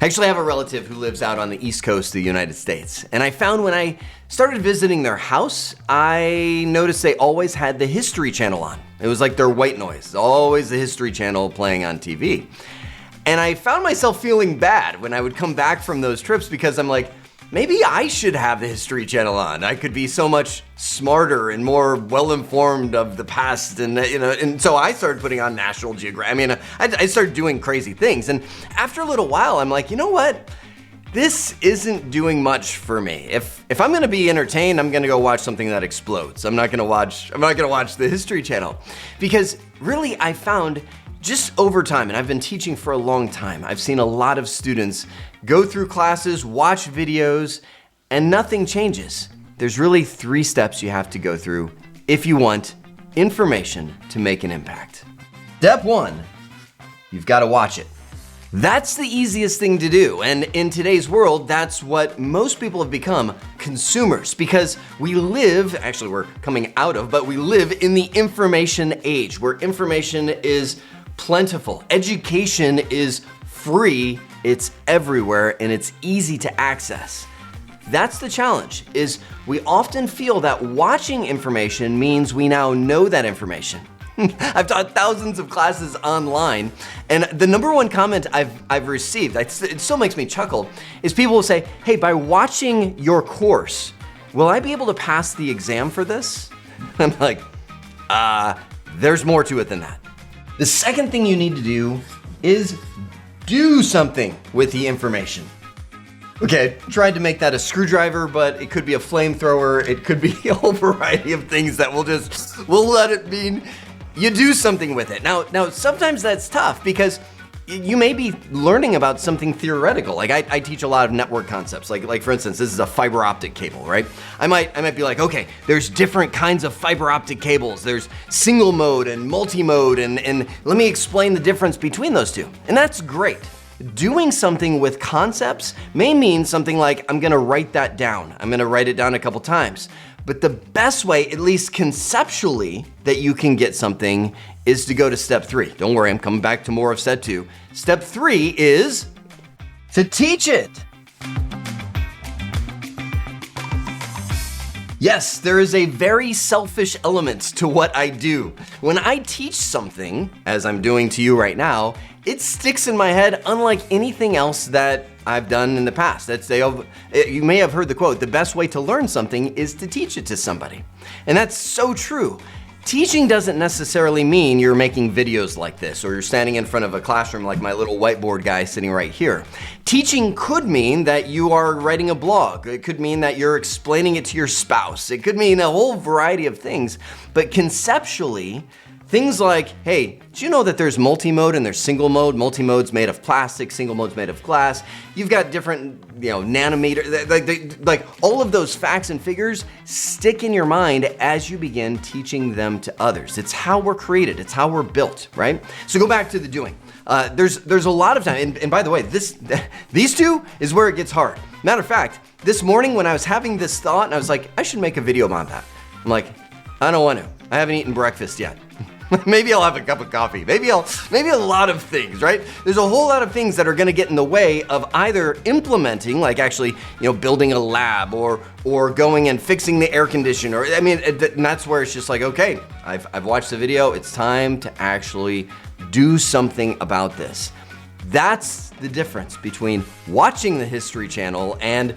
I actually have a relative who lives out on the East Coast of the United States. And I found when I started visiting their house, I noticed they always had the History Channel on. It was like their white noise, always the History Channel playing on TV. And I found myself feeling bad when I would come back from those trips because I'm like, maybe I should have the History Channel on. I could be so much smarter and more well-informed of the past, and so I started putting on National Geographic. I started doing crazy things, and after a little while, I'm like, you know what? This isn't doing much for me. If I'm gonna be entertained, I'm gonna go watch something that explodes. I'm not gonna watch the History Channel, because really I found just over time, and I've been teaching for a long time, I've seen a lot of students go through classes, watch videos, and nothing changes. There's really 3 steps you have to go through if you want information to make an impact. Step 1, you've got to watch it. That's the easiest thing to do, and in today's world, that's what most people have become, consumers, because we live, actually we're coming out of, but we live in the information age, where information is plentiful. Education is free, it's everywhere, and it's easy to access. That's the challenge, is we often feel that watching information means we now know that information. I've taught thousands of classes online, and the number one comment I've received, it still makes me chuckle, is people will say, hey, by watching your course, will I be able to pass the exam for this? I'm like, there's more to it than that. The second thing you need to do is do something with the information. Okay, I tried to make that a screwdriver, but it could be a flamethrower. It could be a whole variety of things that we'll let it mean you do something with it. Now sometimes that's tough because you may be learning about something theoretical. Like I teach a lot of network concepts. Like for instance, this is a fiber optic cable, right? I might be like, okay, there's different kinds of fiber optic cables. There's single mode and multi-mode, and let me explain the difference between those two. And that's great. Doing something with concepts may mean something like, I'm gonna write that down. I'm gonna write it down a couple times. But the best way, at least conceptually, that you can get something is to go to step 3. Don't worry, I'm coming back to more of step 2. Step 3 is to teach it. Yes, there is a very selfish element to what I do. When I teach something, as I'm doing to you right now, it sticks in my head unlike anything else that I've done in the past. You may have heard the quote, the best way to learn something is to teach it to somebody. And that's so true. Teaching doesn't necessarily mean you're making videos like this or you're standing in front of a classroom like my little whiteboard guy sitting right here. Teaching could mean that you are writing a blog. It could mean that you're explaining it to your spouse. It could mean a whole variety of things. But conceptually, things like, hey, did you know that there's multi-mode and there's single mode? Multi-mode's made of plastic, single mode's made of glass. You've got different, nanometer, like all of those facts and figures stick in your mind as you begin teaching them to others. It's how we're created, it's how we're built, right? So go back to the doing. There's a lot of time, and by the way, these two is where it gets hard. Matter of fact, this morning when I was having this thought, and I was like, I should make a video about that. I'm like, I don't want to. I haven't eaten breakfast yet. Maybe I'll have a cup of coffee. Maybe a lot of things, right? There's a whole lot of things that are gonna get in the way of either implementing, like actually, building a lab or going and fixing the air conditioner. And that's where it's just like, okay, I've watched the video. It's time to actually do something about this. That's the difference between watching the History Channel and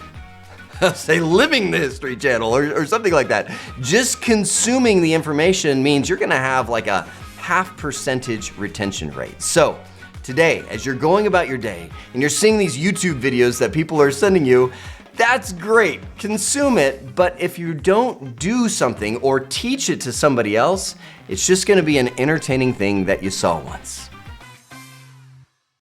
say living the History Channel or something like that. Just consuming the information means you're gonna have like a 0.5% retention rate. So today, as you're going about your day and you're seeing these YouTube videos that people are sending you, that's great, consume it, but if you don't do something or teach it to somebody else, it's just gonna be an entertaining thing that you saw once.